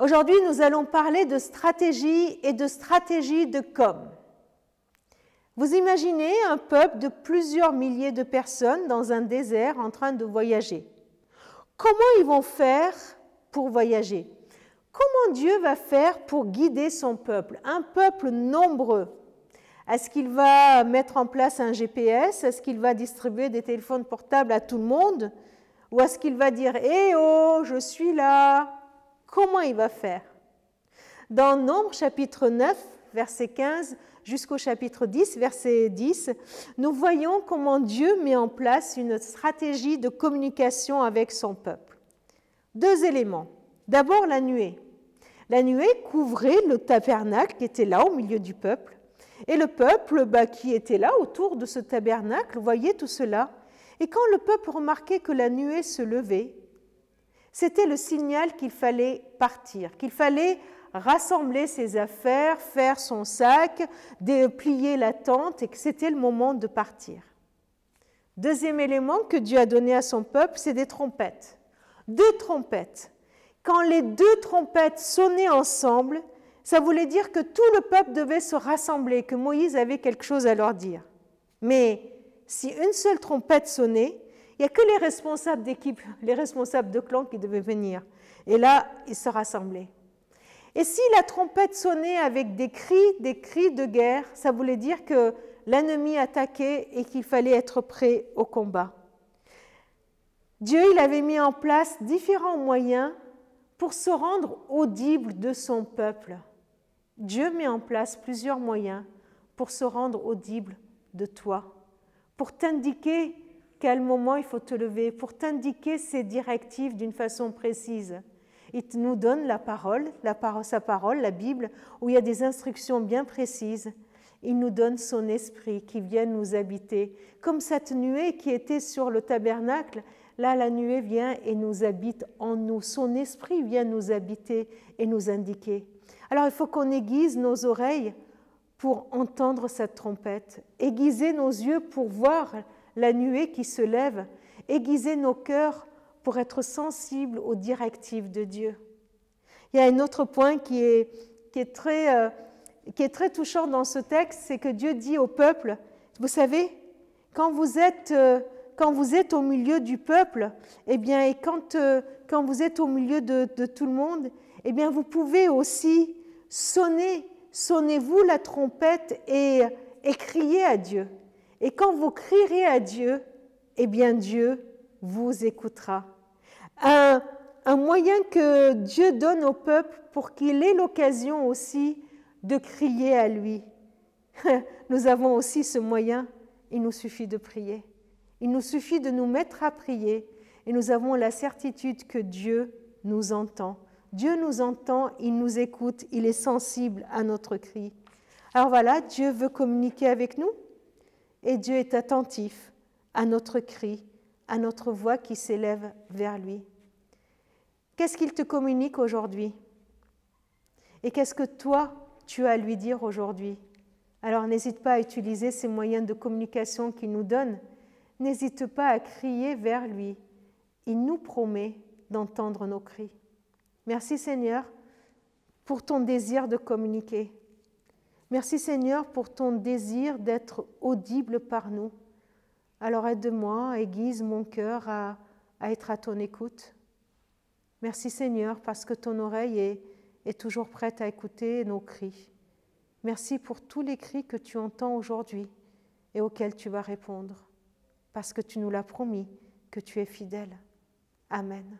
Aujourd'hui, nous allons parler de stratégie et de stratégie de com. Vous imaginez un peuple de plusieurs milliers de personnes dans un désert en train de voyager. Comment ils vont faire pour voyager? Comment Dieu va faire pour guider son peuple? Un peuple nombreux. Est-ce qu'il va mettre en place un GPS? Est-ce qu'il va distribuer des téléphones portables à tout le monde? Ou est-ce qu'il va dire « Eh oh, je suis là » Comment il va faire? Dans Nombres chapitre 9, verset 15, jusqu'au chapitre 10, verset 10, nous voyons comment Dieu met en place une stratégie de communication avec son peuple. Deux éléments. D'abord, la nuée. La nuée couvrait le tabernacle qui était là au milieu du peuple. Et le peuple qui était là autour de ce tabernacle voyait tout cela. Et quand le peuple remarquait que la nuée se levait, c'était le signal qu'il fallait partir, qu'il fallait rassembler ses affaires, faire son sac, plier la tente et que c'était le moment de partir. Deuxième élément que Dieu a donné à son peuple, c'est des trompettes. Deux trompettes. Quand les deux trompettes sonnaient ensemble, ça voulait dire que tout le peuple devait se rassembler, que Moïse avait quelque chose à leur dire. Mais si une seule trompette sonnait, il n'y a que les responsables d'équipe, les responsables de clan qui devaient venir. Et là, ils se rassemblaient. Et si la trompette sonnait avec des cris de guerre, ça voulait dire que l'ennemi attaquait et qu'il fallait être prêt au combat. Dieu, il avait mis en place différents moyens pour se rendre audible de son peuple. Dieu met en place plusieurs moyens pour se rendre audible de toi, pour t'indiquer quel moment il faut te lever, pour t'indiquer ses directives d'une façon précise. Il nous donne sa parole, la Bible, où il y a des instructions bien précises. Il nous donne son esprit qui vient nous habiter. Comme cette nuée qui était sur le tabernacle, là la nuée vient et nous habite en nous. Son esprit vient nous habiter et nous indiquer. Alors il faut qu'on aiguise nos oreilles pour entendre cette trompette, aiguiser nos yeux pour voir la nuée qui se lève, aiguiser nos cœurs pour être sensibles aux directives de Dieu. Il y a un autre point qui est très touchant dans ce texte, c'est que Dieu dit au peuple, vous savez, quand vous êtes au milieu du peuple, eh bien, et quand vous êtes au milieu de tout le monde, eh bien, vous pouvez aussi sonnez-vous la trompette et crier à Dieu. Et quand vous crierez à Dieu, eh bien Dieu vous écoutera. Un moyen que Dieu donne au peuple pour qu'il ait l'occasion aussi de crier à lui. Nous avons aussi ce moyen, il nous suffit de prier. Il nous suffit de nous mettre à prier et nous avons la certitude que Dieu nous entend. Dieu nous entend, il nous écoute, il est sensible à notre cri. Alors voilà, Dieu veut communiquer avec nous. Et Dieu est attentif à notre cri, à notre voix qui s'élève vers lui. Qu'est-ce qu'il te communique aujourd'hui? Et qu'est-ce que toi, tu as à lui dire aujourd'hui? Alors n'hésite pas à utiliser ces moyens de communication qu'il nous donne. N'hésite pas à crier vers lui. Il nous promet d'entendre nos cris. Merci Seigneur pour ton désir de communiquer. Merci Seigneur pour ton désir d'être audible par nous. Alors aide-moi, aiguise mon cœur à être à ton écoute. Merci Seigneur parce que ton oreille est toujours prête à écouter nos cris. Merci pour tous les cris que tu entends aujourd'hui et auxquels tu vas répondre, parce que tu nous l'as promis, que tu es fidèle. Amen.